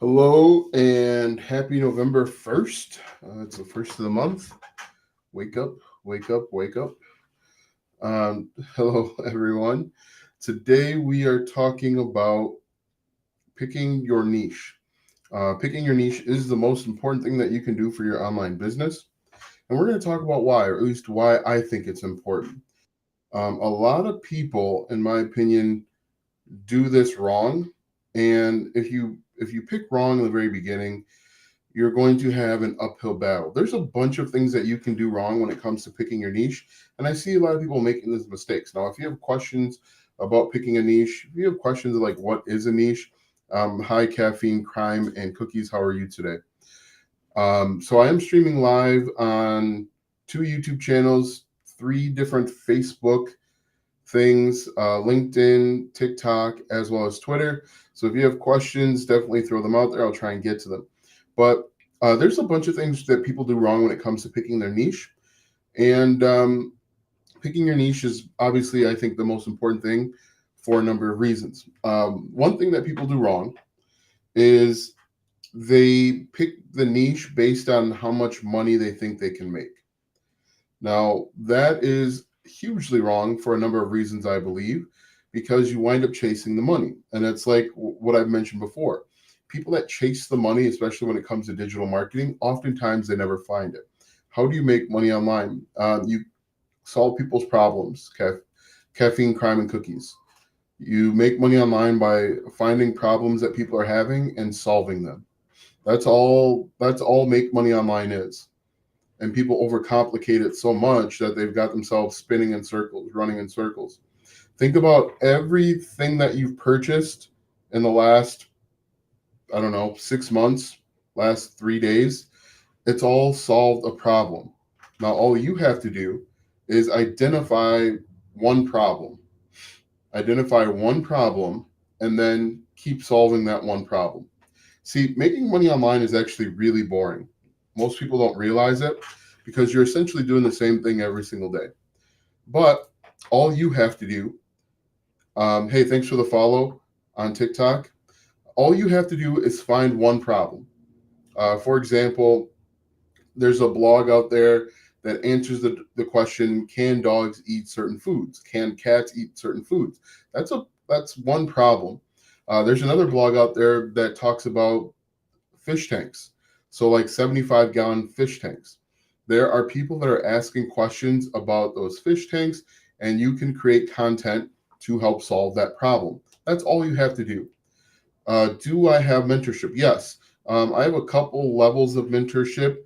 Hello and happy November 1st. It's the first of the month. Wake up, wake up, wake up. Um, Hello, everyone. Today we are talking about picking your niche. Picking your niche is the most important thing that you can do for your online business. And we're going to talk about why, or at least why I think it's important. A lot of people, in my opinion, do this wrong. And if you pick wrong in the very beginning, you're going to have an uphill battle. There's a bunch of things that you can do wrong when it comes to picking your niche. And I see a lot of people making these mistakes. Now, if you have questions about picking a niche, if you have questions like what is a niche, hi, caffeine, crime, and cookies, how are you today? So I am streaming live on two YouTube channels, three different Facebook things, LinkedIn, TikTok, as well as Twitter. So if you have questions, definitely throw them out there. I'll try and get to them. But there's a bunch of things that people do wrong when it comes to picking their niche. And picking your niche is obviously, I think, the most important thing for a number of reasons. One thing that people do wrong is they pick the niche based on how much money they think they can make. Now, that is hugely wrong for a number of reasons, I believe, because you wind up chasing the money. And it's like what I've mentioned before. People that chase the money, especially when it comes to digital marketing, oftentimes they never find it. How do you make money online? You solve people's problems, caffeine, crime, and cookies. You make money online by finding problems that people are having and solving them. That's all make money online is, and people overcomplicate it so much that they've got themselves spinning in circles, running in circles. Think about everything that you've purchased in the last, I don't know, 6 months, last 3 days. It's all solved a problem. Now, all you have to do is one problem, identify one problem, and then keep solving that one problem. See, making money online is actually really boring. Most people don't realize it because you're essentially doing the same thing every single day. But all you have to do, hey, thanks for the follow on TikTok. All you have to do is find one problem. For example, there's a blog out there that answers the question, can dogs eat certain foods? Can cats eat certain foods? That's one problem. There's another blog out there that talks about fish tanks. So, like 75-gallon fish tanks. There are people that are asking questions about those fish tanks, and you can create content to help solve that problem. That's all you have to do. Do I have mentorship? Yes. I have a couple levels of mentorship.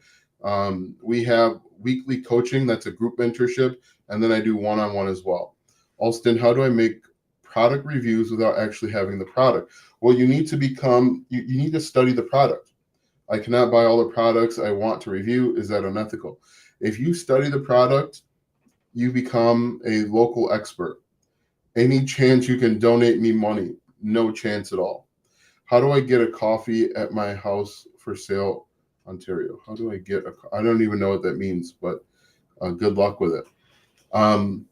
We have weekly coaching, that's a group mentorship, and then I do one on one as well. Alston, how do I make product reviews without actually having the product? Well, you need to study the product. I cannot buy all the products I want to review. Is that unethical? If you study the product, you become a local expert. Any chance you can donate me money? No chance at all. How do I get a coffee at my house for sale, Ontario? How do I get a? I don't even know what that means, but good luck with it. Um,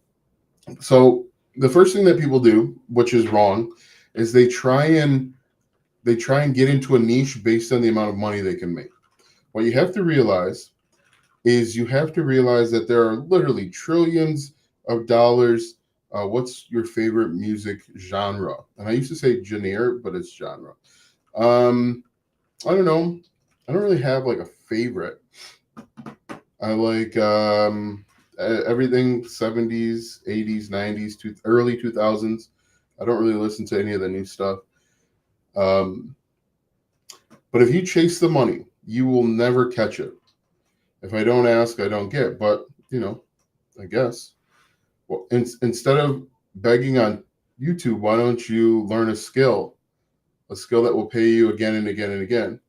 so the first thing that people do, which is wrong, is they try and get into a niche based on the amount of money they can make. What you have to realize is you have to realize that there are literally trillions of dollars. What's your favorite music genre? And I used to say genre, but it's genre. Um, I don't know. I don't really have like a favorite. I like everything 70s, 80s, 90s, early 2000s. I don't really listen to any of the new stuff. Um, but if you chase the money, you will never catch it. If I don't ask, I don't get. But, I guess. Well, instead of begging on YouTube, why don't you learn a skill that will pay you again and again and again?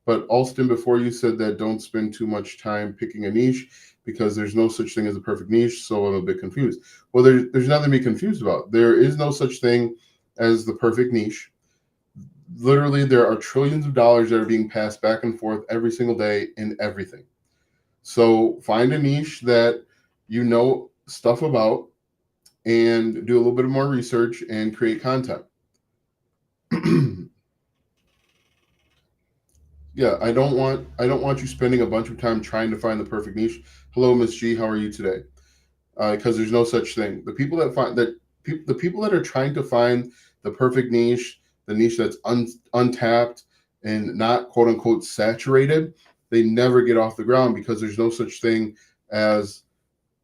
But Alston, before you said that don't spend too much time picking a niche because there's no such thing as a perfect niche, so I'm a bit confused. Well, there's nothing to be confused about. There is no such thing as the perfect niche. Literally, there are trillions of dollars that are being passed back and forth every single day in everything. So find a niche that you know stuff about and do a little bit of more research and create content. Yeah, I don't want you spending a bunch of time trying to find the perfect niche. Hello, Miss G, how are you today? Because there's no such thing. The people that are trying to find the perfect niche, the niche that's untapped and not quote unquote saturated, they never get off the ground because there's no such thing as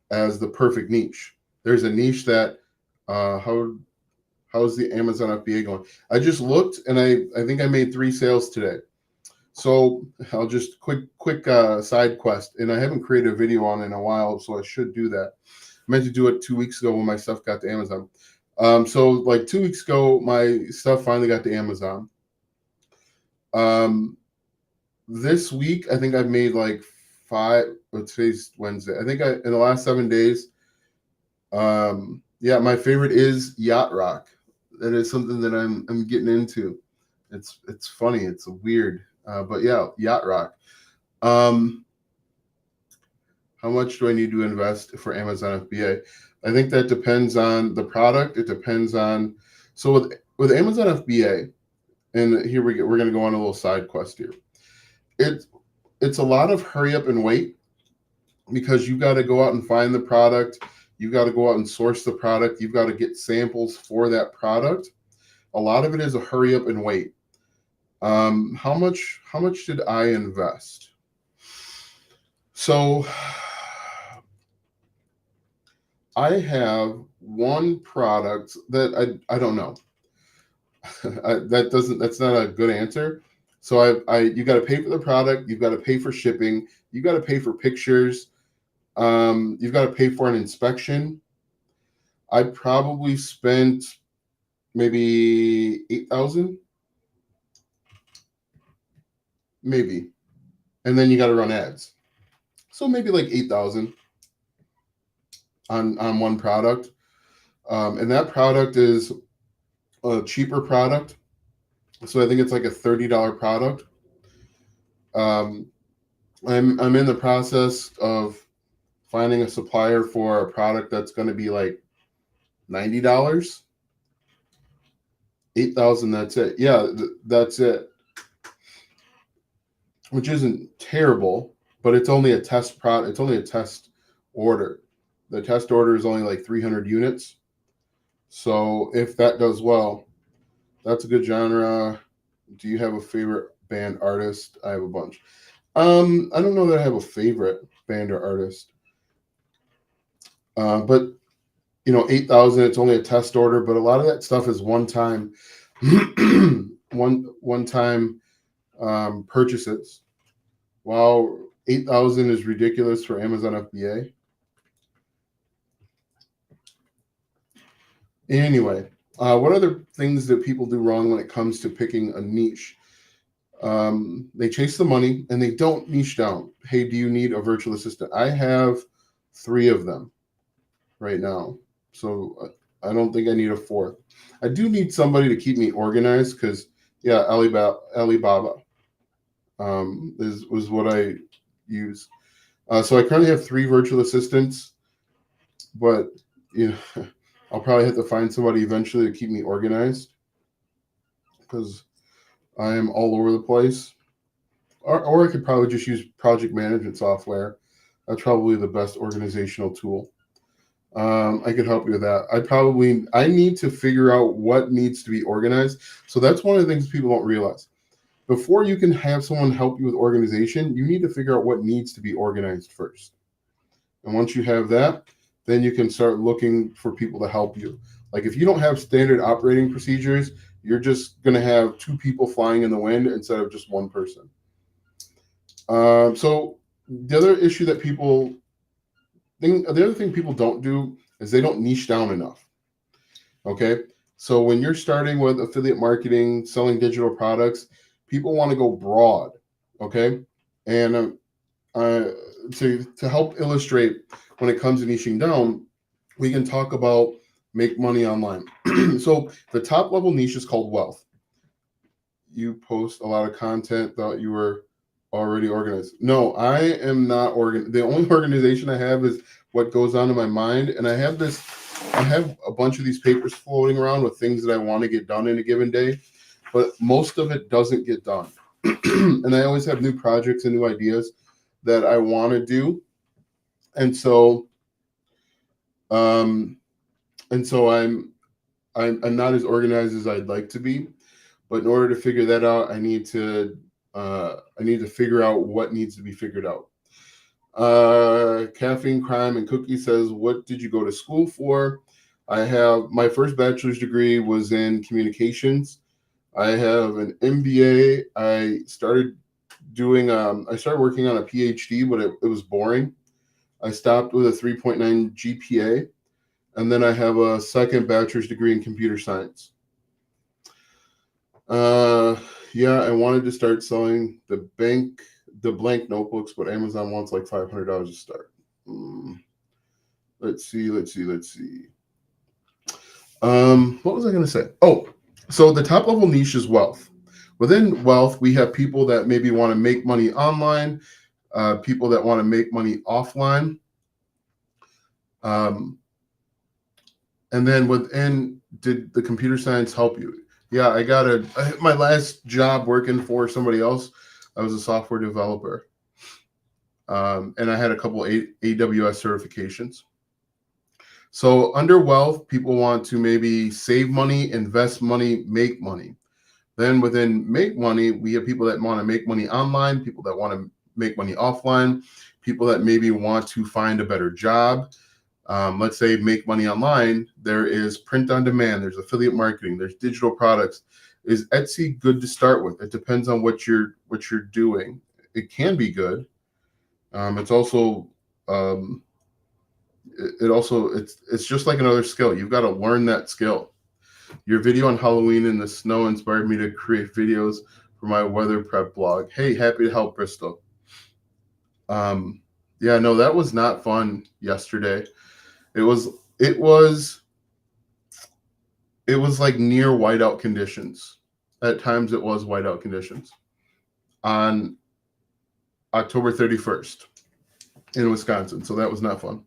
the perfect niche. There's a niche that how's the Amazon FBA going? I just looked and I think I made 3 sales today. So I'll just quick side quest, and I haven't created a video on it in a while, so I should do that. I meant to do it 2 weeks ago when my stuff got to Amazon. So like 2 weeks ago, my stuff finally got to Amazon. This week, I think I've made like 5. Well, today's Wednesday. I think in the last 7 days. Yeah, my favorite is Yacht Rock. That is something that I'm getting into. It's funny. It's weird. But yeah, Yacht Rock. How much do I need to invest for Amazon FBA? I think that depends on the product. It depends on, so with Amazon FBA, and here we're going to go on a little side quest here. It's a lot of hurry up and wait because you got to go out and find the product. You got to go out and source the product. You've got to get samples for that product. A lot of it is a hurry up and wait. How much did I invest? So I have one product that I don't know. That's not a good answer. So you got to pay for the product. You've got to pay for shipping. You got to pay for pictures. You've got to pay for an inspection. I probably spent maybe 8,000, maybe, and then you got to run ads. So maybe like 8,000 on one product, and that product is a cheaper product. So I think it's like a $30 product. I'm in the process of finding a supplier for a product that's going to be like $90. 8,000. That's it. Yeah, that's it. Which isn't terrible, but it's only a test product. It's only a test order. The test order is only like 300 units. So if that does well, that's a good genre. Do you have a favorite band artist? I have a bunch. I don't know that I have a favorite band or artist. But 8,000, it's only a test order, but a lot of that stuff is one time purchases. While 8,000 is ridiculous for Amazon FBA. Anyway, what other things that people do wrong when it comes to picking a niche? They chase the money and they don't niche down. Hey, do you need a virtual assistant? I have 3 of them right now. So I don't think I need a 4th. I do need somebody to keep me organized because, yeah, Alibaba was what I use. So I currently have 3 virtual assistants, but I'll probably have to find somebody eventually to keep me organized because I am all over the place. Or I could probably just use project management software. That's probably the best organizational tool. I could help you with that. I need to figure out what needs to be organized. So that's one of the things people don't realize. Before you can have someone help you with organization, you need to figure out what needs to be organized first. And once you have that, then you can start looking for people to help you. Like if you don't have standard operating procedures, you're just going to have 2 people flying in the wind instead of just one person. So the other thing people don't do is they don't niche down enough. Okay. So when you're starting with affiliate marketing, selling digital products, people want to go broad. Okay. And to help illustrate when it comes to niching down, we can talk about make money online. So the top level niche is called wealth. You post a lot of content, thought you were already organized. No, I am not organized. The only organization I have is what goes on in my mind. And I have a bunch of these papers floating around with things that I want to get done in a given day, but most of it doesn't get done. and I always have new projects and new ideas that I want to do. And so, um, I'm not as organized as I'd like to be, but in order to figure that out, I need to figure out what needs to be figured out. Caffeine Crime and Cookie says, "What did you go to school for?" I have my first bachelor's degree was in communications. I have an MBA. I started working on a PhD, but it was boring. I stopped with a 3.9 GPA, and then I have a second bachelor's degree in computer science. Uh, yeah, I wanted to start selling the blank notebooks, but Amazon wants like $500 to start. Let's see. What was I going to say? Oh, so the top level niche is wealth. Within wealth, we have people that maybe want to make money online, people that want to make money offline. And then did the computer science help you? Yeah, my last job working for somebody else, I was a software developer. And I had a couple AWS certifications. So under wealth, people want to maybe save money, invest money, make money. Then within make money, we have people that want to make money online, people that want to make money offline, people that maybe want to find a better job. Let's say make money online. There is print on demand. There's affiliate marketing. There's digital products. Is Etsy good to start with? It depends on what you're doing. It can be good. It's also it's just like another skill. You've got to learn that skill. Your video on Halloween in the snow inspired me to create videos for my weather prep blog. Hey, happy to help, Bristol. Yeah, no, that was not fun yesterday. It was like near whiteout conditions. At times it was whiteout conditions on October 31st in Wisconsin. So that was not fun.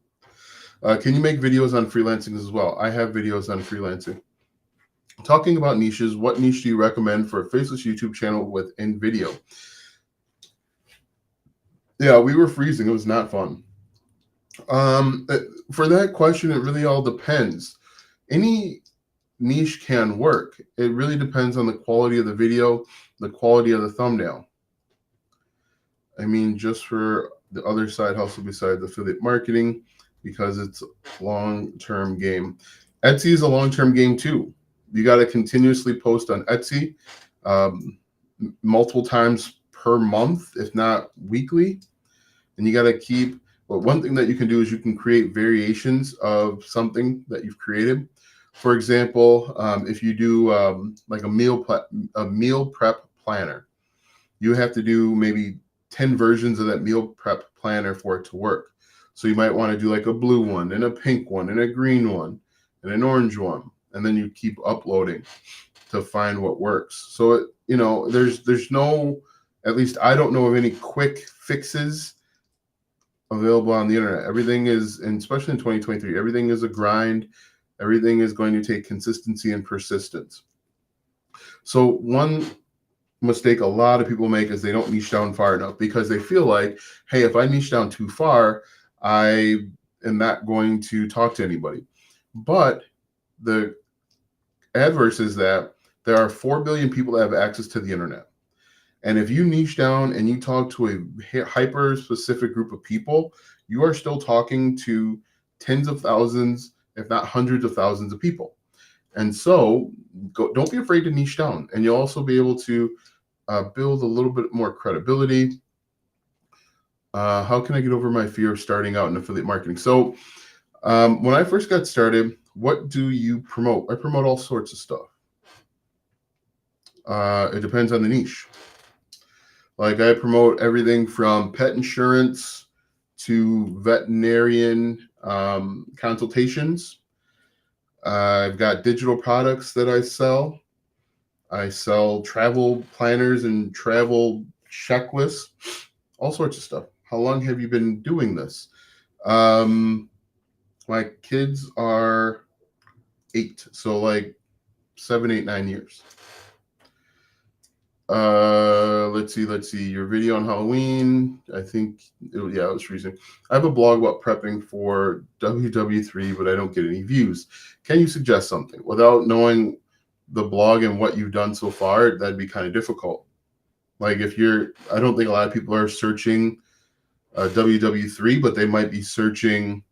Can you make videos on freelancing as well? I have videos on freelancing. Talking about niches, what niche do you recommend for a faceless YouTube channel within video? Yeah, we were freezing. It was not fun. For that question, it really all depends. Any niche can work. It really depends on the quality of the video, the quality of the thumbnail. I mean, just for the other side hustle besides affiliate marketing, because it's a long-term game. Etsy is a long-term game too. You got to continuously post on Etsy multiple times per month, if not weekly. And you got to keep, well, one thing that you can do is you can create variations of something that you've created. For example, if you do like a meal prep planner, you have to do maybe 10 versions of that meal prep planner for it to work. So you might want to do like a blue one and a pink one and a green one and an orange one. And then you keep uploading to find what works. So, there's no, at least I don't know of any quick fixes available on the internet. Everything is, and especially in 2023, everything is a grind. Everything is going to take consistency and persistence. So one mistake a lot of people make is they don't niche down far enough because they feel like, hey, if I niche down too far, I am not going to talk to anybody. But the adverse is that there are 4 billion people that have access to the internet. And if you niche down and you talk to a hyper specific group of people, you are still talking to tens of thousands, if not hundreds of thousands of people. And so don't be afraid to niche down. And you'll also be able to build a little bit more credibility. How can I get over my fear of starting out in affiliate marketing? So when I first got started, what do you promote? I promote all sorts of stuff. It depends on the niche. Like I promote everything from pet insurance to veterinarian consultations. I've got digital products that I sell. I sell travel planners and travel checklists, all sorts of stuff. How long have you been doing this? My kids are 8, so like 7, 8, 9 years. Let's see. Your video on Halloween. I think, it was recent. I have a blog about prepping for WW3, but I don't get any views. Can you suggest something? Without knowing the blog and what you've done so far, that'd be kind of difficult. Like I don't think a lot of people are searching WW3, but they might be searching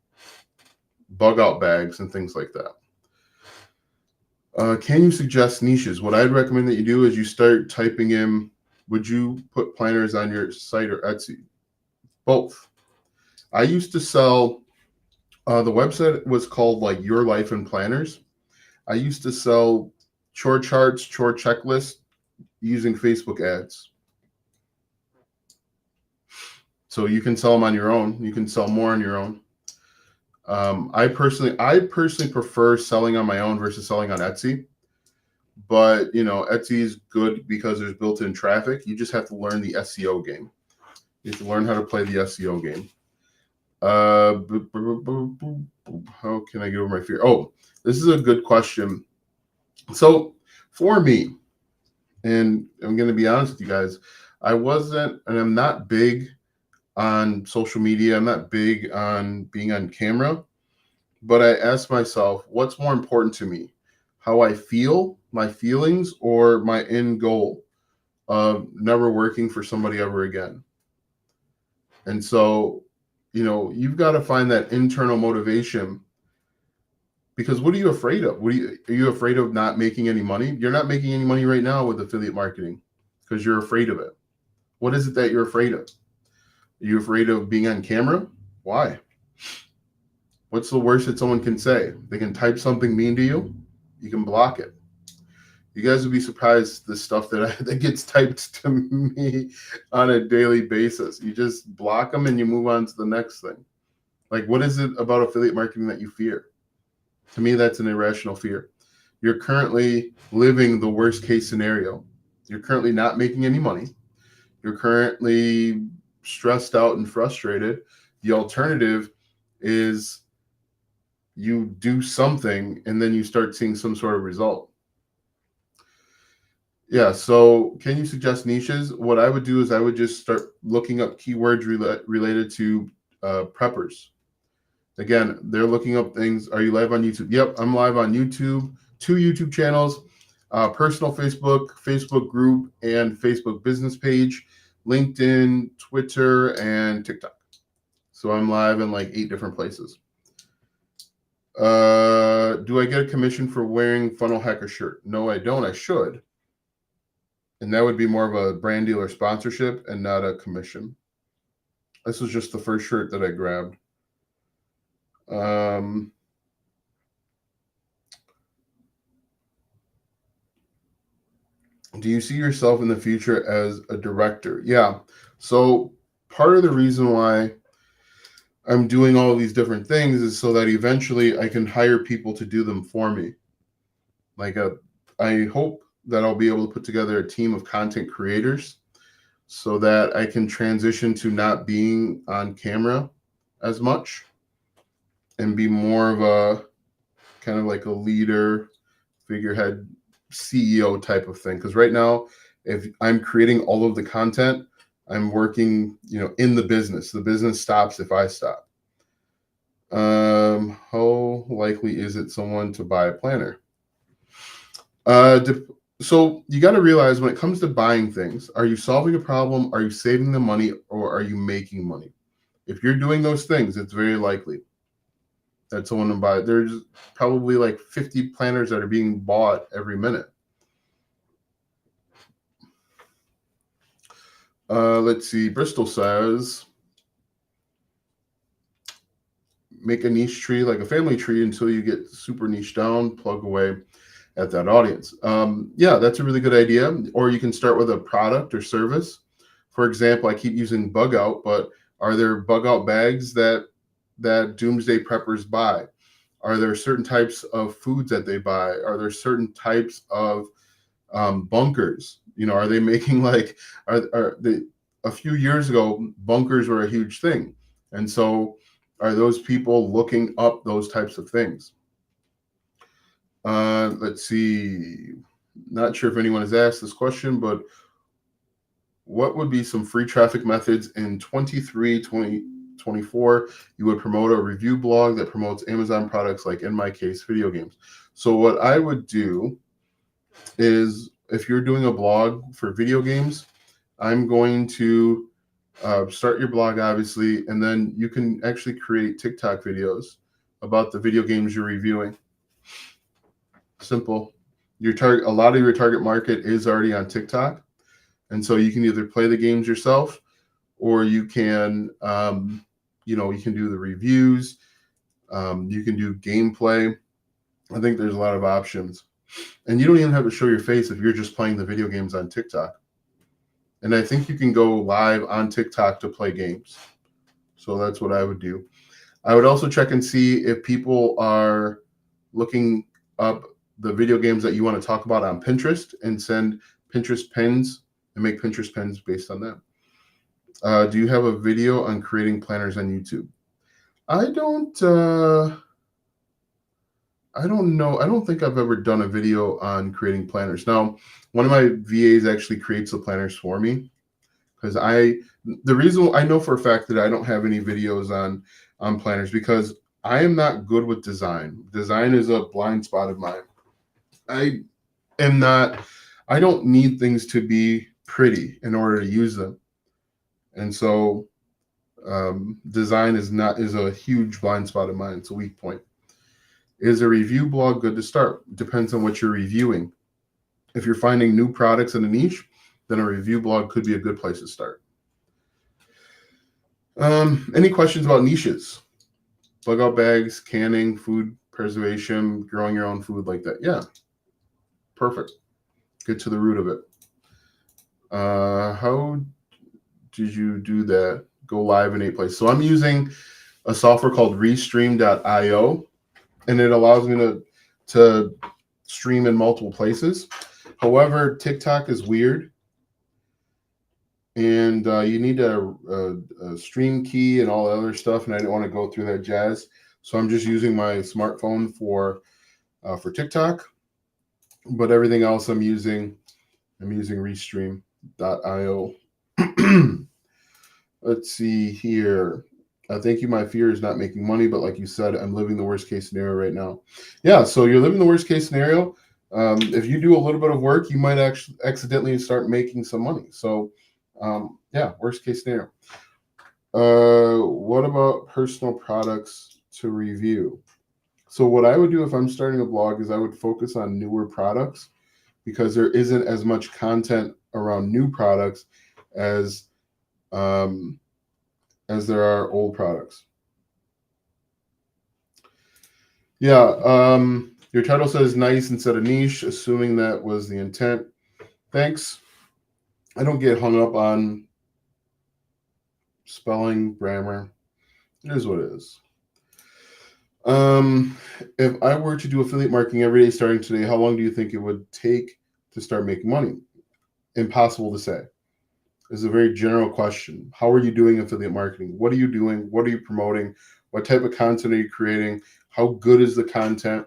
bug out bags and things like that. Can you suggest niches? What I'd recommend that you do is you start typing in, would you put planners on your site or Etsy? Both. I used to sell, the website was called like Your Life in Planners. I used to sell chore charts, chore checklists using Facebook ads. So you can sell them on your own. You can sell more on your own. I personally prefer selling on my own versus selling on Etsy. But Etsy is good because there's built-in traffic. You just have to learn the SEO game. You have to learn how to play the SEO game. How can I get over my fear? Oh, this is a good question. So for me, and I'm going to be honest with you guys, I'm not big on social media. I'm not big on being on camera, but I asked myself, what's more important to me? How I feel, my feelings, or my end goal of never working for somebody ever again? And so, you've got to find that internal motivation, because what are you afraid of? Are you afraid of not making any money? You're not making any money right now with affiliate marketing because you're afraid of it. What is it that you're afraid of? Are you afraid of being on camera? Why? What's the worst that someone can say? They can type something mean to you. You can block it. You guys would be surprised the stuff that gets typed to me on a daily basis. You just block them and you move on to the next thing. Like, what is it about affiliate marketing that you fear? To me, that's an irrational fear. You're currently living the worst case scenario. You're currently not making any money. You're currently stressed out and frustrated. The alternative is you do something and then you start seeing some sort of result. Yeah. So can you suggest niches? What I would do is I would just start looking up keywords related to preppers. Again, they're looking up things. Are you live on YouTube? Yep, I'm live on YouTube. 2 YouTube channels, personal Facebook group, and Facebook business page, LinkedIn, Twitter, and TikTok. So I'm live in like 8 different places. Do I get a commission for wearing Funnel Hacker shirt? No, I don't. I should. And that would be more of a brand deal or sponsorship and not a commission. This was just the first shirt that I grabbed. Do you see yourself in the future as a director? Yeah. So part of the reason why I'm doing all of these different things is so that eventually I can hire people to do them for me. I hope that I'll be able to put together a team of content creators so that I can transition to not being on camera as much and be more of a kind of like a leader, figurehead, CEO type of thing. Because right now, if I'm creating all of the content, I'm working, in the business. The business stops if I stop. How likely is it someone to buy a planner? So you got to realize when it comes to buying things, are you solving a problem? Are you saving the money, or are you making money? If you're doing those things, it's very likely that someone will buy it. There's probably like 50 planners that are being bought every minute. Let's see. Bristol says, make a niche tree like a family tree until you get super niche down, plug away at that audience. Yeah, that's a really good idea. Or you can start with a product or service. For example, I keep using Bug Out, but are there Bug Out bags that doomsday preppers buy? Are there certain types of foods that they buy? Are there certain types of bunkers? Are they making like, a few years ago, bunkers were a huge thing. And so are those people looking up those types of things? Let's see. Not sure if anyone has asked this question, but What would be some free traffic methods in 2024 you would promote a review blog that promotes Amazon products, like in my case, video games? So what I would do is, if you're doing a blog for video games, I'm going to start your blog, obviously, and then you can actually create TikTok videos about the video games you're reviewing. Simple. A lot of your target market is already on TikTok, and so you can either play the games yourself, or you can, you can do the reviews. You can do gameplay. I think there's a lot of options, and you don't even have to show your face if you're just playing the video games on TikTok. And I think you can go live on TikTok to play games. So that's what I would do. I would also check and see if people are looking up the video games that you want to talk about on Pinterest, and send Pinterest pins and make Pinterest pins based on that. Do you have a video on creating planners on YouTube? I don't know. I don't think I've ever done a video on creating planners. Now, one of my VAs actually creates the planners for me, because the reason I know for a fact that I don't have any videos on planners, because I am not good with design. Design is a blind spot of mine. I don't need things to be pretty in order to use them. And so design is a huge blind spot of mine. It's a weak point. Is a review blog good to start? Depends on what you're reviewing. If you're finding new products in a niche, then a review blog could be a good place to start. Any questions about niches? Bug out bags, canning, food preservation, growing your own food, like that. Yeah, perfect. Get to the root of it. How did you do that? Go live in 8 places. So I'm using a software called Restream.io, and it allows me to stream in multiple places. However, TikTok is weird, and you need a stream key and all the other stuff, and I didn't want to go through that jazz. So I'm just using my smartphone for TikTok, but everything else I'm using Restream.io. Let's see here. Thank you. My fear is not making money, but like you said, I'm living the worst case scenario right now. Yeah, so you're living the worst case scenario. If you do a little bit of work, you might actually accidentally start making some money. So yeah, worst case scenario. What about personal products to review? So what I would do if I'm starting a blog is I would focus on newer products, because there isn't as much content around new products as there are old products. Yeah, your title says nice instead of niche, assuming that was the intent. Thanks. I don't get hung up on spelling, grammar. It is what it is. If I were to do affiliate marketing every day starting today, how long do you think it would take to start making money? Impossible to say. It's a very general question. How are you doing affiliate marketing? What are you doing? What are you promoting? What type of content are you creating? How good is the content?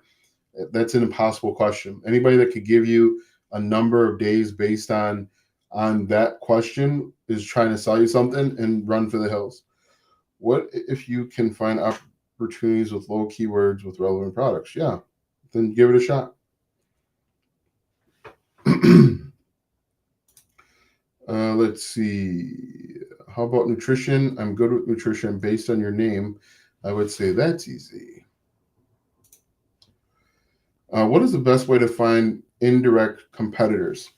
That's an impossible question. Anybody that could give you a number of days based on that question is trying to sell you something and run for the hills. What if you can find opportunities with low keywords with relevant products? Yeah, then give it a shot. Let's see. How about nutrition? I'm good with nutrition. Based on your name, I would say that's easy. What is the best way to find indirect competitors?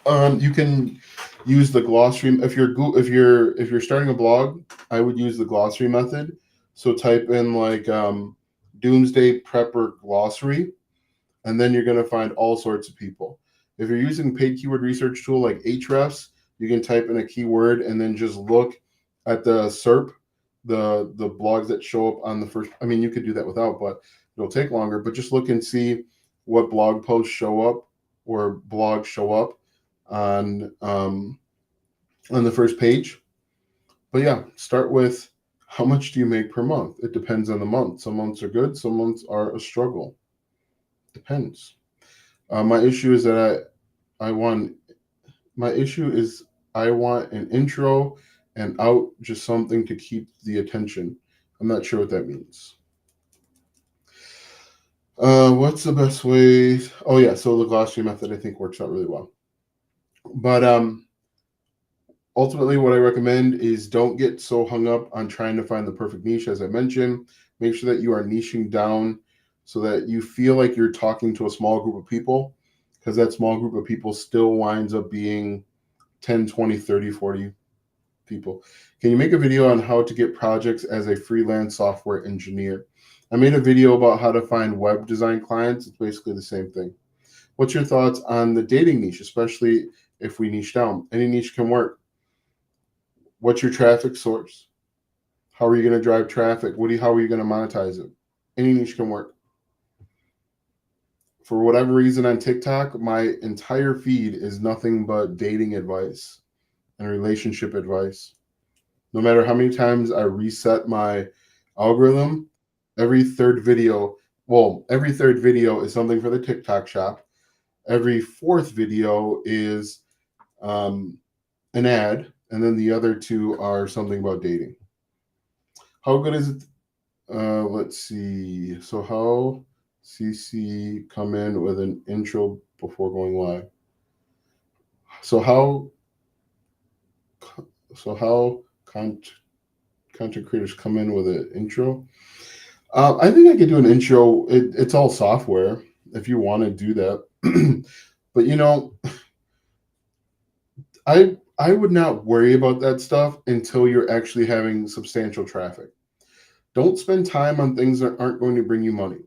You can use the glossary. If you're starting a blog, I would use the glossary method. So type in like Doomsday Prepper glossary, and then you're going to find all sorts of people. If you're using paid keyword research tool like Ahrefs, you can type in a keyword and then just look at the SERP, the blogs that show up on the first. I mean, you could do that without, but it'll take longer. But just look and see what blog posts show up or blogs show up on the first page. But yeah, start with how much do you make per month? It depends on the month. Some months are good, some months are a struggle. Depends. My issue is I want an intro and out, just something to keep the attention. I'm not sure what that means. What's the best way? Oh yeah, so the glossary method I think works out really well. But ultimately, what I recommend is don't get so hung up on trying to find the perfect niche. As I mentioned, make sure that you are niching down so that you feel like you're talking to a small group of people, because that small group of people still winds up being 10, 20, 30, 40 people. Can you make a video on how to get projects as a freelance software engineer? I made a video about how to find web design clients. It's basically the same thing. What's your thoughts on the dating niche, especially if we niche down? Any niche can work. What's your traffic source? How are you going to drive traffic? How are you going to monetize it? Any niche can work. For whatever reason on TikTok, my entire feed is nothing but dating advice and relationship advice. No matter how many times I reset my algorithm, every third video is something for the TikTok shop. Every fourth video is an ad, and then the other two are something about dating. How good is it? Let's see. So how CC come in with an intro before going live? So how content creators come in with an intro? I think I could do an intro. It's all software if you want to do that. But I would not worry about that stuff until you're actually having substantial traffic. Don't spend time on things that aren't going to bring you money.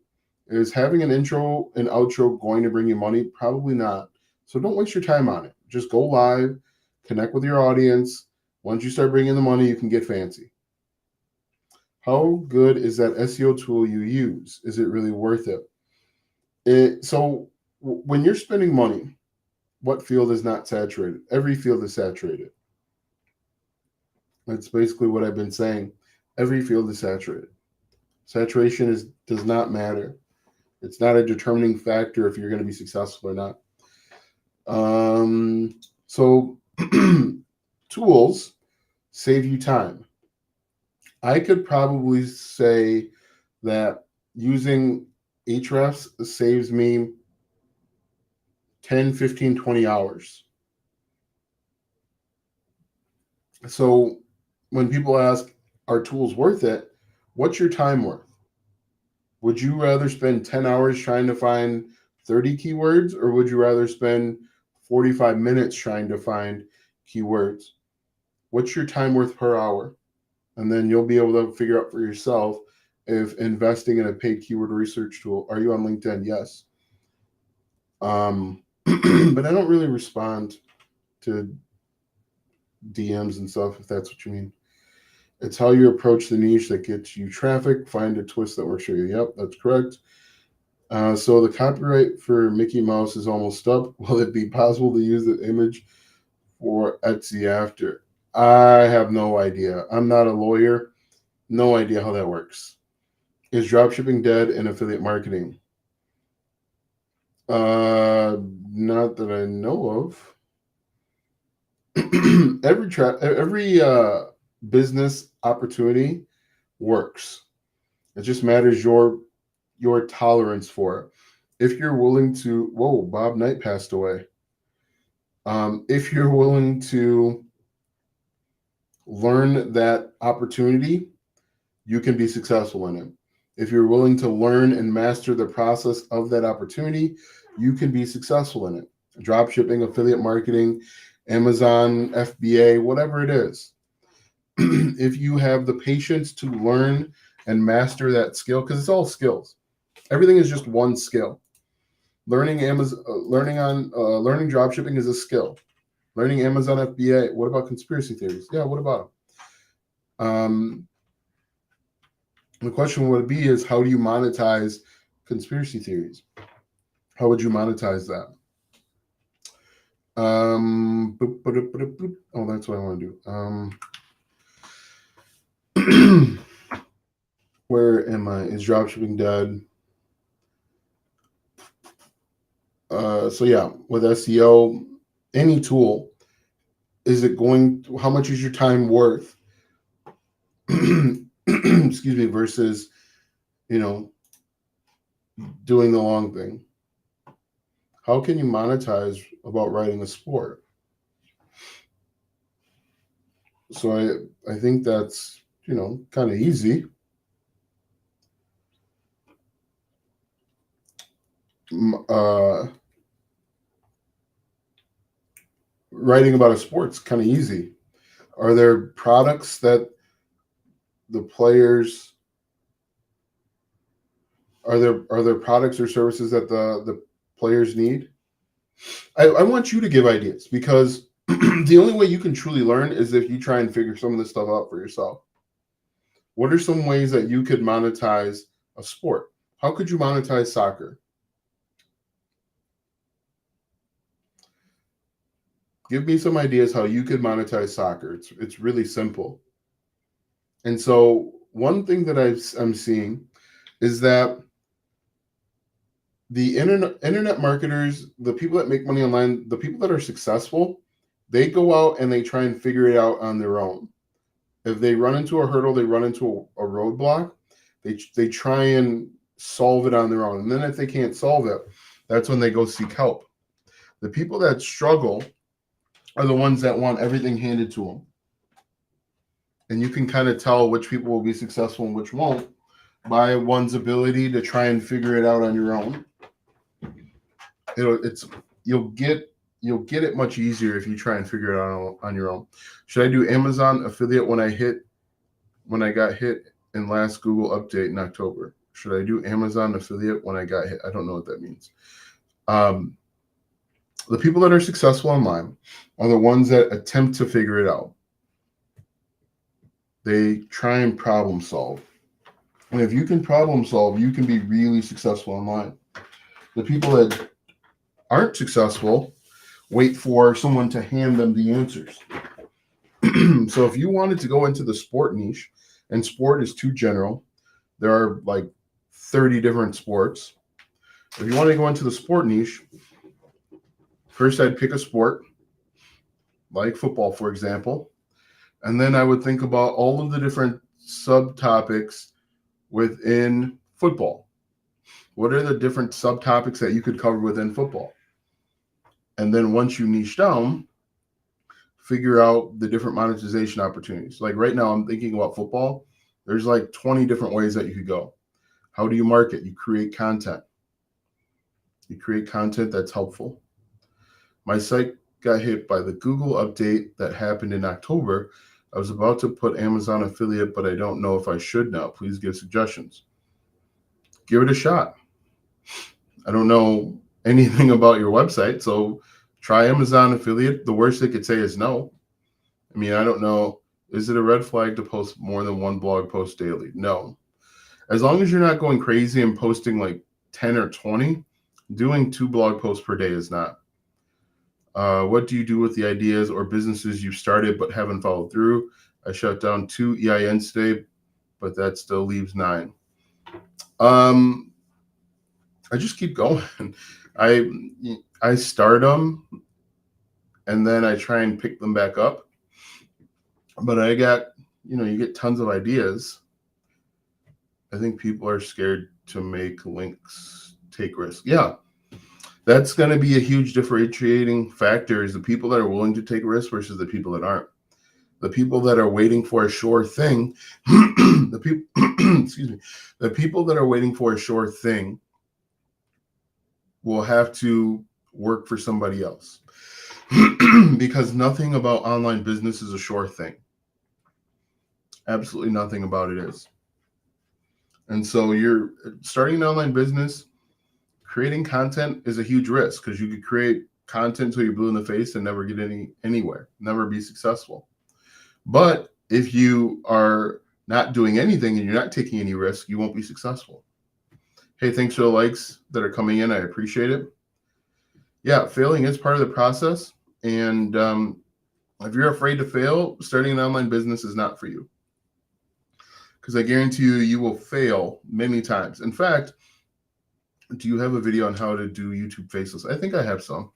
Is having an intro and outro going to bring you money? Probably not. So don't waste your time on it. Just go live, connect with your audience. Once you start bringing the money, you can get fancy. How good is that SEO tool you use? Is it really worth it? So when you're spending money, what field is not saturated? Every field is saturated. That's basically what I've been saying. Every field is saturated. Saturation does not matter. It's not a determining factor if you're going to be successful or not. So tools save you time. I could probably say that using Ahrefs saves me 10, 15, 20 hours. So when people ask, are tools worth it? What's your time worth? Would you rather spend 10 hours trying to find 30 keywords, or would you rather spend 45 minutes trying to find keywords? What's your time worth per hour? And then you'll be able to figure out for yourself if investing in a paid keyword research tool. Are you on LinkedIn? Yes. But I don't really respond to DMs and stuff, if that's what you mean. It's how you approach the niche that gets you traffic. Find a twist that works for you. Yep, that's correct. So the copyright for Mickey Mouse is almost up. Will it be possible to use the image for Etsy after? I have no idea. I'm not a lawyer. No idea how that works. Is dropshipping dead in affiliate marketing? Not that I know of. every business opportunity works. It just matters your tolerance for it. If you're willing to, whoa, Bob Knight passed away. If you're willing to learn that opportunity, you can be successful in it. If you're willing to learn and master the process of that opportunity, you can be successful in it. Drop shipping, affiliate marketing, Amazon, FBA, whatever it is. If you have the patience to learn and master that skill, because it's all skills. Everything is just one skill. Learning Amazon, learning drop shipping is a skill. Learning Amazon FBA. What about conspiracy theories? Yeah, what about them? The question would be is how do you monetize conspiracy theories? How would you monetize that? Oh, that's what I want to do. Where am I? Is dropshipping dead? So yeah, with SEO, any tool is it going, how much is your time worth? Excuse me, versus, you know, doing the long thing. How can you monetize about writing a sport? So I think that's, kind of easy. Writing about a sport's kind of easy. Are there products that the players are there products or services that the players need? I want you to give ideas, because the only way you can truly learn is if you try and figure some of this stuff out for yourself. What are some ways that you could monetize a sport? How could you monetize soccer? Give me some ideas how you could monetize soccer. It's really simple. And so one thing that I'm seeing is that the internet marketers, the people that make money online, the people that are successful, they go out and they try and figure it out on their own. If they run into a hurdle, they run into a roadblock, they try and solve it on their own. And then if they can't solve it, that's when they go seek help. The people that struggle are the ones that want everything handed to them. And you can kind of tell which people will be successful and which won't by one's ability to try and figure it out on your own. You'll get it much easier if you try and figure it out on your own. Should I do Amazon affiliate when I got hit in last Google update in October? Should I do Amazon affiliate when I got hit? I don't know what that means. The people that are successful online are the ones that attempt to figure it out. They try and problem solve. And if you can problem solve, you can be really successful online. The people that aren't successful wait for someone to hand them the answers. So if you wanted to go into the sport niche, and sport is too general, there are like 30 different sports. If you want to go into the sport niche, first I'd pick a sport, like football, for example. And then I would think about all of the different subtopics within football. What are the different subtopics that you could cover within football? And then once you niche down, figure out the different monetization opportunities. Like right now, I'm thinking about football. There's like 20 different ways that you could go. How do you market? You create content. You create content that's helpful. My site got hit by the Google update that happened in October. I was about to put Amazon affiliate, but I don't know if I should now. Please give suggestions. Give it a shot. I don't know anything about your website, so try Amazon affiliate. The worst they could say is no. I mean, I don't know. Is it a red flag to post more than one blog post daily? No. As long as you're not going crazy and posting like 10 or 20, doing 2 blog posts per day is not. What do you do with the ideas or businesses you started but haven't followed through? I shut down 2 EINs today, but that still leaves 9. I just keep going. I start them and then I try and pick them back up. But I got, you get tons of ideas. I think people are scared to make links, take risks. Yeah, that's going to be a huge differentiating factor, is the people that are willing to take risks versus the people that aren't. The people that are waiting for a sure thing, excuse me, the people that are waiting for a sure thing will have to work for somebody else because nothing about online business is a sure thing. Absolutely nothing about it is. And so you're starting an online business, creating content is a huge risk, because you could create content until you're blue in the face and never get anywhere, never be successful. But if you are not doing anything and you're not taking any risk, you won't be successful. Hey, thanks for the likes that are coming in. I appreciate it. Yeah, failing is part of the process. And if you're afraid to fail, starting an online business is not for you. Because I guarantee you will fail many times. In fact, do you have a video on how to do YouTube faceless? I think I have some.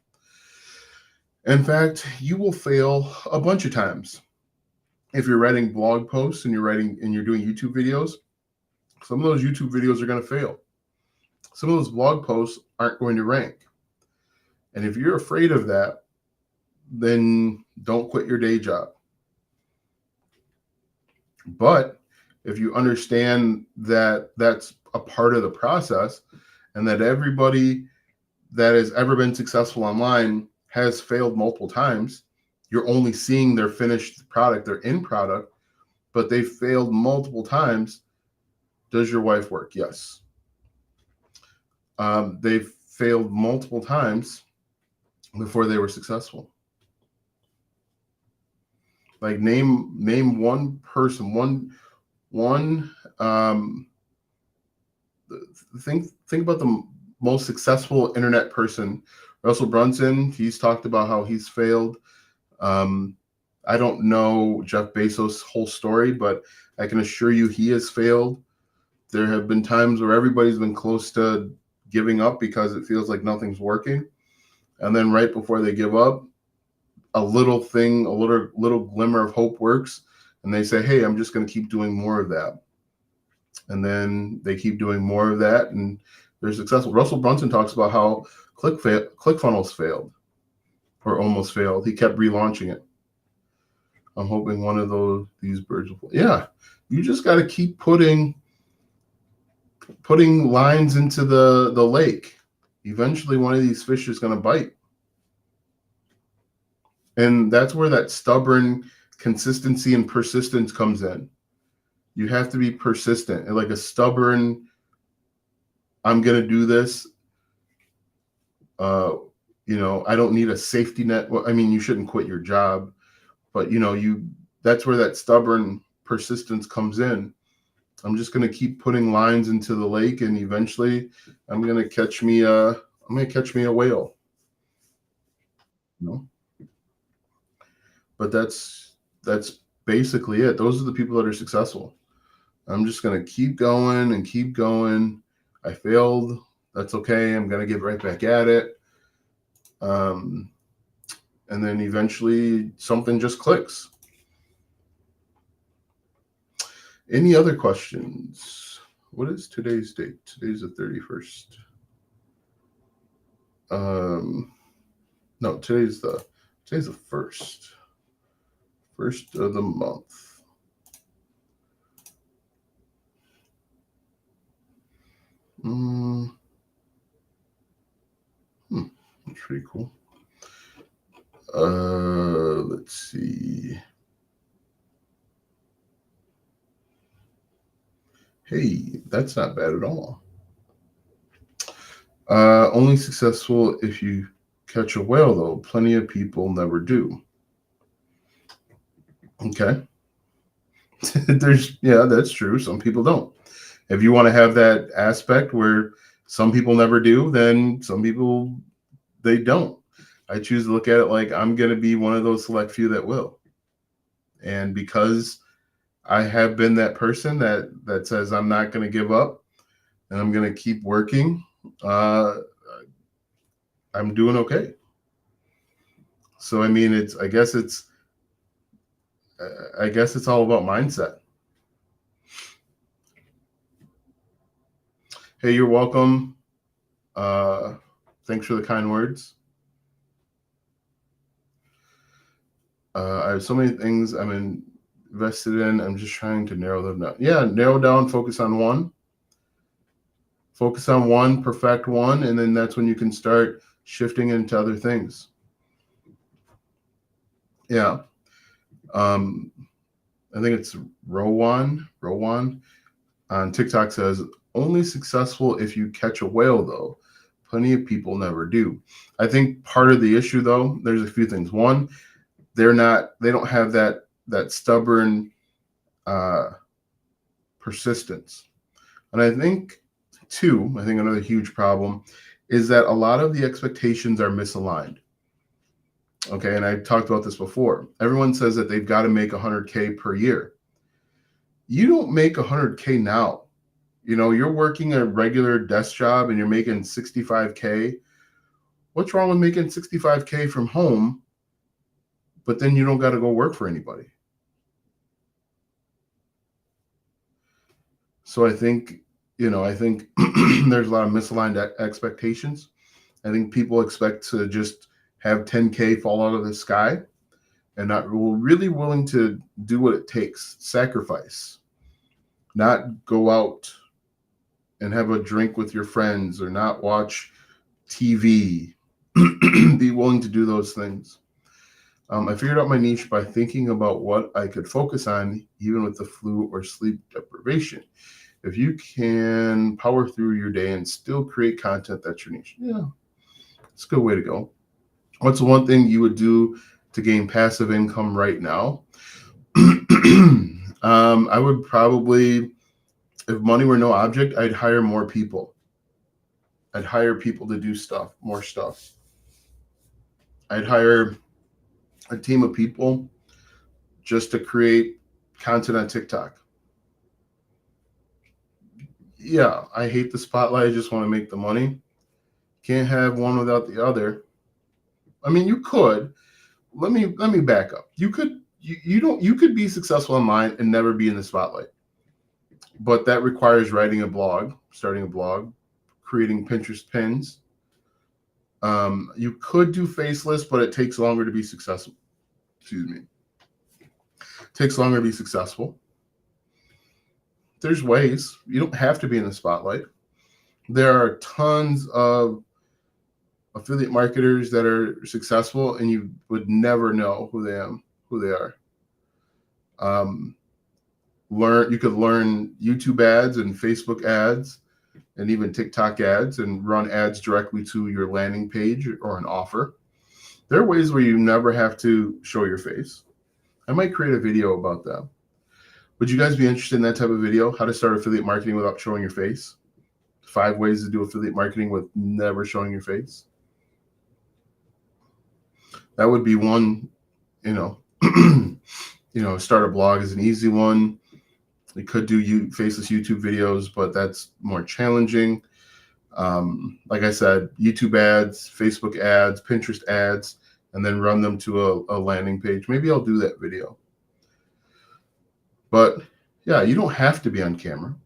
In fact, you will fail a bunch of times. If you're writing blog posts and you're doing YouTube videos, some of those YouTube videos are going to fail. Some of those blog posts aren't going to rank. And if you're afraid of that, then don't quit your day job. But if you understand that that's a part of the process and that everybody that has ever been successful online has failed multiple times, you're only seeing their finished product, their end product, but they failed multiple times. Does your wife work? Yes. They've failed multiple times before they were successful. Like name one person, think about the most successful internet person. Russell Brunson, he's talked about how he's failed. I don't know Jeff Bezos' whole story, but I can assure you he has failed. There have been times where everybody's been close to giving up because it feels like nothing's working. And then right before they give up, a little glimmer of hope works. And they say, hey, I'm just going to keep doing more of that. And then they keep doing more of that and they're successful. Russell Brunson talks about how ClickFunnels failed or almost failed. He kept relaunching it. I'm hoping one of these birds will fly. Yeah, you just got to keep putting lines into the lake. Eventually one of these fish is going to bite. And that's where that stubborn consistency and persistence comes in. You have to be persistent and like a stubborn, I'm going to do this. I don't need a safety net. Well, I mean, you shouldn't quit your job, but that's where that stubborn persistence comes in. I'm just going to keep putting lines into the lake and eventually I'm going to catch me a whale. But that's basically it. Those are the people that are successful. I'm just going to keep going and keep going. I failed. That's okay. I'm going to get right back at it. And then eventually something just clicks. Any other questions? What is today's date? Today's the 31st. No, today's the 1st. 1st of the month. That's pretty cool. Let's see. Hey, that's not bad at all. Only successful if you catch a whale, though. Plenty of people never do. Okay. That's true. Some people don't. If you want to have that aspect where some people never do, then some people, they don't. I choose to look at it like I'm going to be one of those select few that will. And because I have been that person that says I'm not going to give up and I'm going to keep working, I'm doing okay. So, I mean, I guess it's all about mindset. Hey, you're welcome. Thanks for the kind words. I have so many things I'm invested in. I'm just trying to narrow them down. Yeah, narrow down, focus on one. Focus on one, perfect one, and then that's when you can start shifting into other things. Yeah. I think it's Rowan on TikTok says, only successful if you catch a whale, though. Plenty of people never do. I think part of the issue, though, there's a few things. One, they don't have that stubborn persistence. And I think another huge problem is that a lot of the expectations are misaligned. Okay, and I talked about this before. Everyone says that they've got to make 100K per year. You don't make 100K now. You're working a regular desk job and you're making 65K. What's wrong with making 65K from home but then you don't got to go work for anybody. So I think there's a lot of misaligned expectations. I think people expect to just have 10K fall out of the sky and not really willing to do what it takes, sacrifice, not go out and have a drink with your friends or not watch TV. Be willing to do those things. I figured out my niche by thinking about what I could focus on, even with the flu or sleep deprivation. If you can power through your day and still create content, that's your niche. Yeah, it's a good way to go. What's the one thing you would do to gain passive income right now? I would probably, if money were no object, I'd hire more people. I'd hire people to do more stuff. I'd hire a team of people just to create content on TikTok. Yeah, I hate the spotlight. I just want to make the money. Can't have one without the other. I mean, you could. Let me back up. You could be successful online and never be in the spotlight. But that requires writing a blog, starting a blog, creating Pinterest pins. You could do faceless, but it takes longer to be successful. Excuse me. It takes longer to be successful. There's ways. You don't have to be in the spotlight. There are tons of affiliate marketers that are successful, and you would never know who they are. You could learn YouTube ads and Facebook ads and even TikTok ads and run ads directly to your landing page or an offer. There are ways where you never have to show your face. I might create a video about that. Would you guys be interested in that type of video? How to start affiliate marketing without showing your face? 5 ways to do affiliate marketing with never showing your face. That would be one, start a blog is an easy one. We could do faceless YouTube videos, but that's more challenging. Like I said, YouTube ads, Facebook ads, Pinterest ads, and then run them to a landing page. Maybe I'll do that video. But yeah, you don't have to be on camera.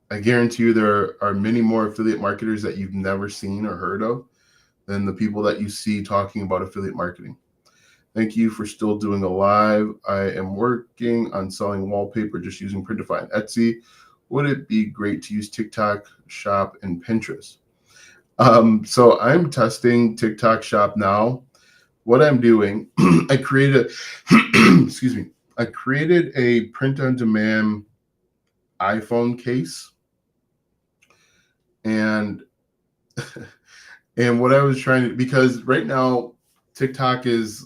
I guarantee you there are many more affiliate marketers that you've never seen or heard of than the people that you see talking about affiliate marketing. Thank you for still doing a live. I am working on selling wallpaper just using Printify and Etsy. Would it be great to use TikTok Shop and Pinterest? So I'm testing TikTok Shop now. What I'm doing, I created a print-on-demand iPhone case, and what I was trying to, because right now TikTok is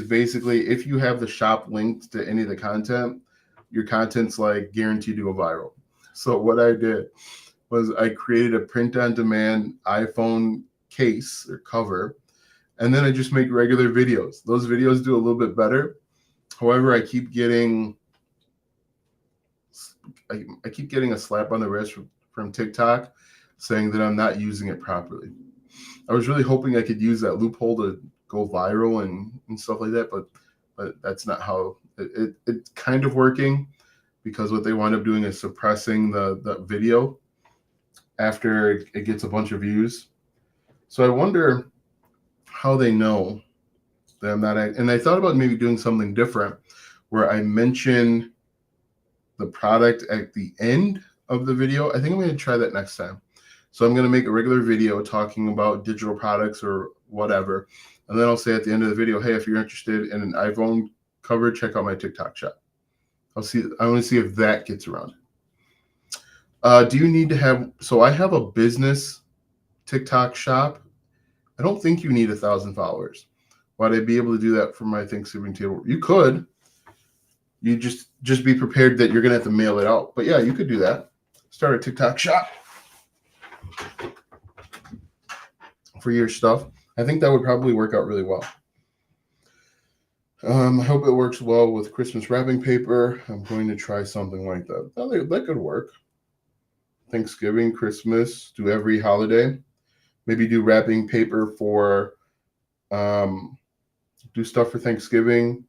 basically, if you have the shop linked to any of the content, your content's like guaranteed to go viral. So what I did was I created a print-on-demand iPhone case or cover, and then I just make regular videos. Those videos do a little bit better. However, I keep getting a slap on the wrist from TikTok saying that I'm not using it properly. I was really hoping I could use that loophole to go viral and stuff like that, but that's not how it's kind of working, because what they wind up doing is suppressing the video after it gets a bunch of views. So I wonder how they know that I'm not. And I thought about maybe doing something different where I mention the product at the end of the video. I think I'm going to try that next time. So I'm going to make a regular video talking about digital products or whatever. And then I'll say at the end of the video, hey, if you're interested in an iPhone cover, check out my TikTok shop. I want to see if that gets around. Do you need to have, so I have a business TikTok shop. I don't think you need 1,000 followers. Would I be able to do that for my Thanksgiving table? You could. You just be prepared that you're going to have to mail it out. But yeah, you could do that. Start a TikTok shop for your stuff. I think that would probably work out really well. I hope it works well with Christmas wrapping paper. I'm going to try something like that. That could work. Thanksgiving, Christmas, do every holiday. Maybe do wrapping paper for Do stuff for Thanksgiving,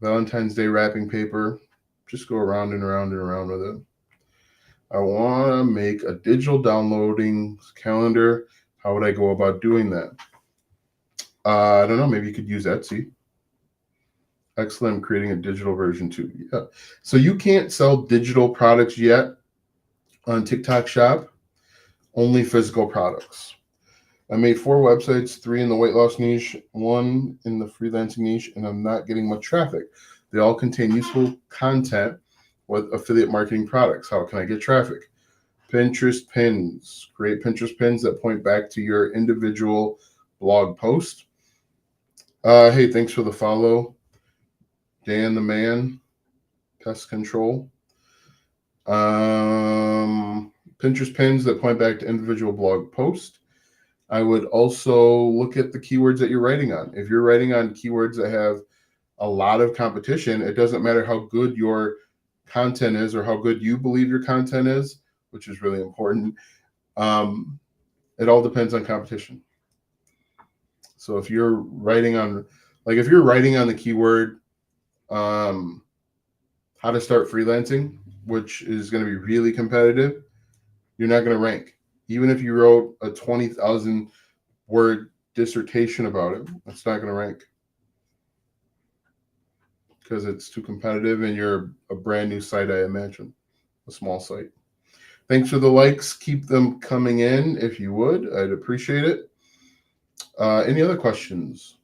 Valentine's Day wrapping paper. Just go around and around and around with it. I want to make a digital downloading calendar. How would I go about doing that? I don't know. Maybe you could use Etsy. Excellent. I'm creating a digital version too. Yeah. So you can't sell digital products yet on TikTok Shop, only physical products. I made 4 websites, 3 in the weight loss niche, 1 in the freelancing niche, and I'm not getting much traffic. They all contain useful content with affiliate marketing products. How can I get traffic? Pinterest pins. Create Pinterest pins that point back to your individual blog post. Hey, thanks for the follow. Dan the Man, Pest Control. Pinterest pins that point back to individual blog post. I would also look at the keywords that you're writing on. If you're writing on keywords that have a lot of competition, it doesn't matter how good your content is or how good you believe your content is, which is really important. It all depends on competition. So if you're writing on, if you're writing on the keyword, how to start freelancing, which is going to be really competitive, you're not going to rank. Even if you wrote a 20,000 word dissertation about it, it's not going to rank because it's too competitive and you're a brand new site, I imagine, a small site. Thanks for the likes. Keep them coming in if you would. I'd appreciate it. Any other questions?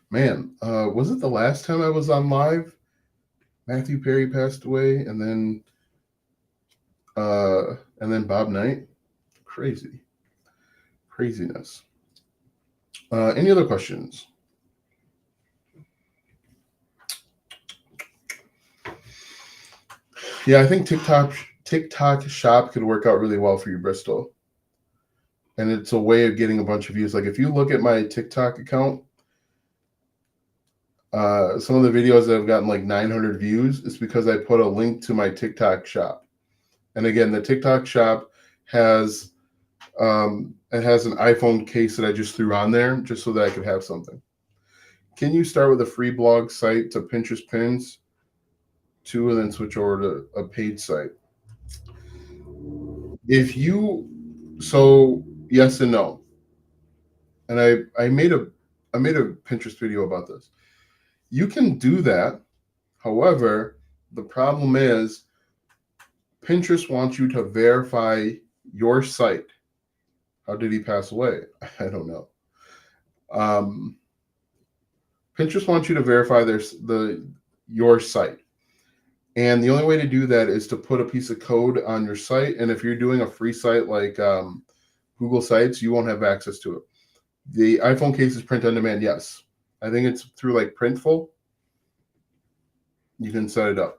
Man, was it the last time I was on live? Matthew Perry passed away, and then Bob Knight. Craziness. Any other questions? Yeah, I think TikTok Shop could work out really well for you, Bristol. And it's a way of getting a bunch of views. Like if you look at my TikTok account, some of the videos that have gotten like 900 views is because I put a link to my TikTok Shop. And again, the TikTok Shop has an iPhone case that I just threw on there just so that I could have something. Can you start with a free blog site to Pinterest pins to and then switch over to a paid site? So yes and no. And I made a Pinterest video about this. You can do that. However, the problem is Pinterest wants you to verify your site. How did he pass away? I don't know. Pinterest wants you to verify your site. And the only way to do that is to put a piece of code on your site. And if you're doing a free site like Google Sites, you won't have access to it. The iPhone case is print on demand. Yes. I think it's through like Printful. You can set it up.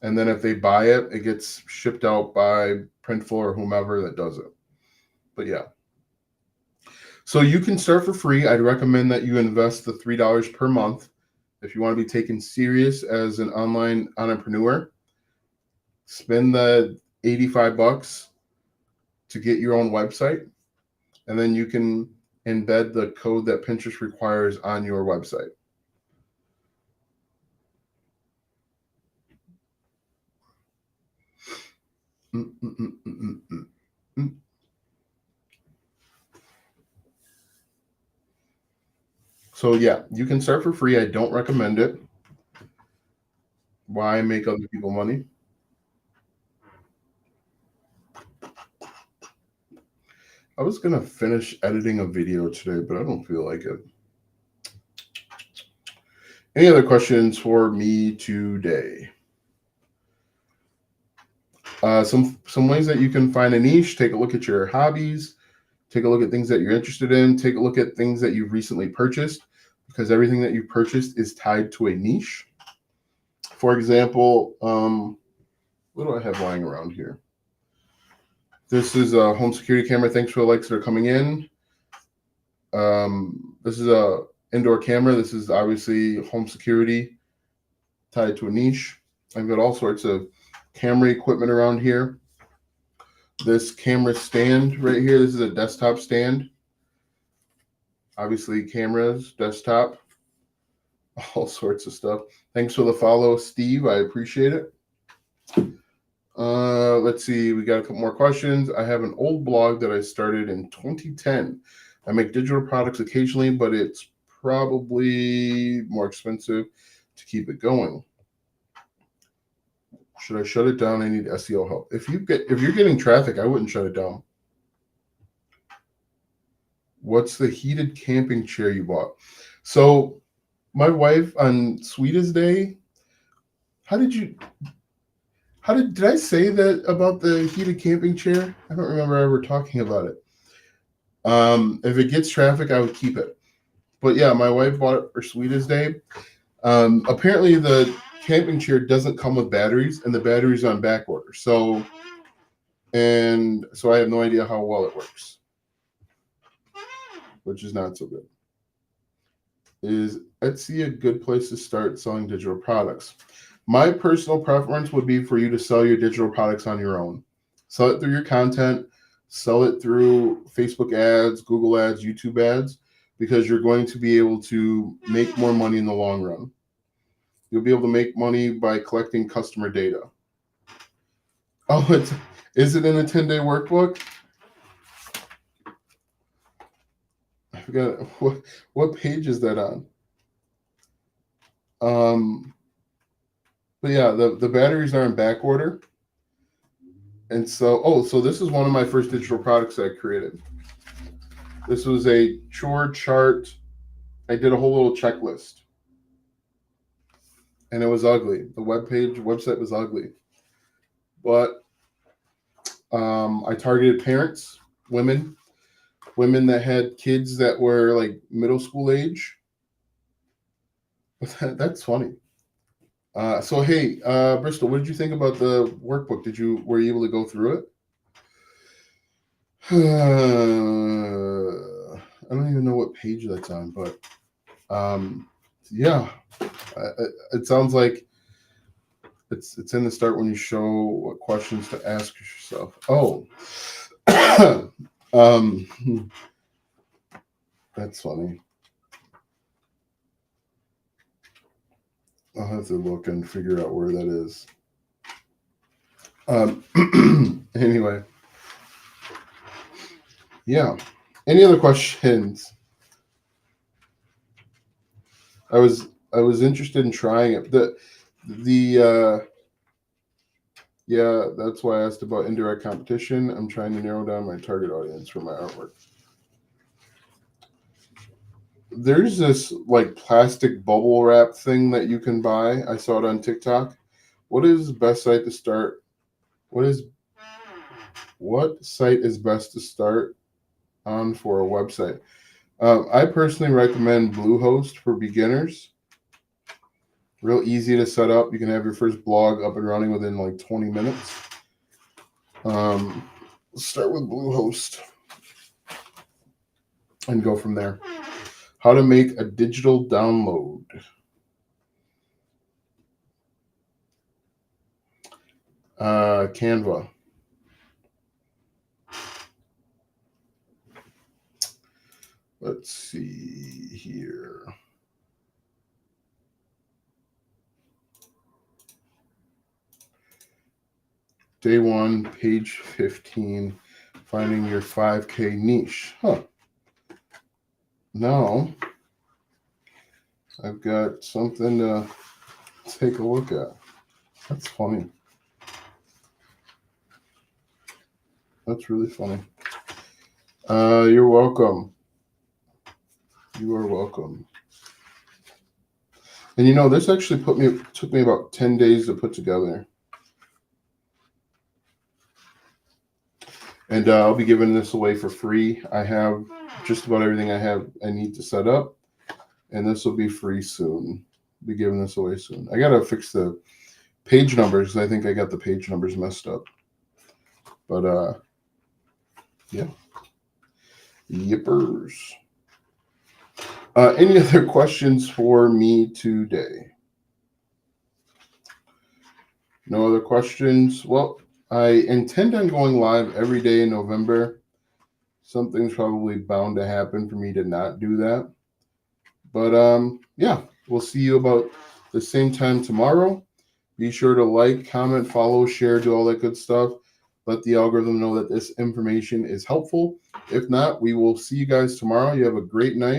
And then if they buy it, it gets shipped out by Printful or whomever that does it. But yeah. So you can start for free. I'd recommend that you invest the $3 per month if you want to be taken serious as an online entrepreneur. Spend the $85 to get your own website, and then you can embed the code that Pinterest requires on your website. So yeah, you can start for free. I don't recommend it. Why make other people money? I was going to finish editing a video today, but I don't feel like it. Any other questions for me today? Some ways that you can find a niche. Take a look at your hobbies. Take a look at things that you're interested in. Take a look at things that you've recently purchased, because everything that you've purchased is tied to a niche. For example, what do I have lying around here? This is a home security camera. Thanks for the likes that are coming in. This is a indoor camera. This is obviously home security tied to a niche. I've got all sorts of camera equipment around here. This camera stand right here, this is a desktop stand. Obviously cameras, desktop, all sorts of stuff. Thanks for the follow, Steve. I appreciate it. Let's see. We got a couple more questions. I have an old blog that I started in 2010. I make digital products occasionally, but it's probably more expensive to keep it going. Should I shut it down? I need SEO help. If you're getting traffic, I wouldn't shut it down. What's the heated camping chair you bought? So my wife on Sweetest Day, did I say that about the heated camping chair? I don't remember ever talking about it. If it gets traffic, I would keep it. But yeah, my wife bought it for Sweetest Day. Apparently the camping chair doesn't come with batteries, and the battery's on back order. So I have no idea how well it works, which is not so good. Is Etsy a good place to start selling digital products? My personal preference would be for you to sell your digital products on your own. Sell it through your content, sell it through Facebook ads, Google ads, YouTube ads, because you're going to be able to make more money in the long run. You'll be able to make money by collecting customer data. Oh, is it in a 10-day workbook? I forgot what page is that on? But yeah, the batteries are in back order. And so this is one of my first digital products I created. This was a chore chart. I did a whole little checklist. And it was ugly. The website was ugly. But I targeted parents, women that had kids that were like middle school age. That's funny. So hey, Bristol, what did you think about the workbook? Were you able to go through it? I don't even know what page that's on, but yeah, it sounds like it's in the start when you show what questions to ask yourself. Oh, that's funny. I'll have to look and figure out where that is. Anyway, yeah. Any other questions? I was interested in trying it. Yeah, that's why I asked about indirect competition. I'm trying to narrow down my target audience for my artwork. There's this like plastic bubble wrap thing that you can buy. I saw it on TikTok. What is the best site to start? What site is best to start on for a website? I personally recommend Bluehost for beginners. Real easy to set up. You can have your first blog up and running within like 20 minutes. Let's start with Bluehost and go from there. How to make a digital download. Canva. Let's see here. Day 1, page 15, finding your 5K niche. Huh. Now, I've got something to take a look at. That's funny. That's really funny. You're welcome. You are welcome. And this actually took me about 10 days to put together. And I'll be giving this away for free. I have just about everything I need to set up. And this will be free soon. Be giving this away soon. I got to fix the page numbers because I think I got the page numbers messed up. But yeah. Yippers. Any other questions for me today? No other questions? Well, I intend on going live every day in November. Something's probably bound to happen for me to not do that. But yeah, we'll see you about the same time tomorrow. Be sure to like, comment, follow, share, do all that good stuff. Let the algorithm know that this information is helpful. If not, we will see you guys tomorrow. You have a great night.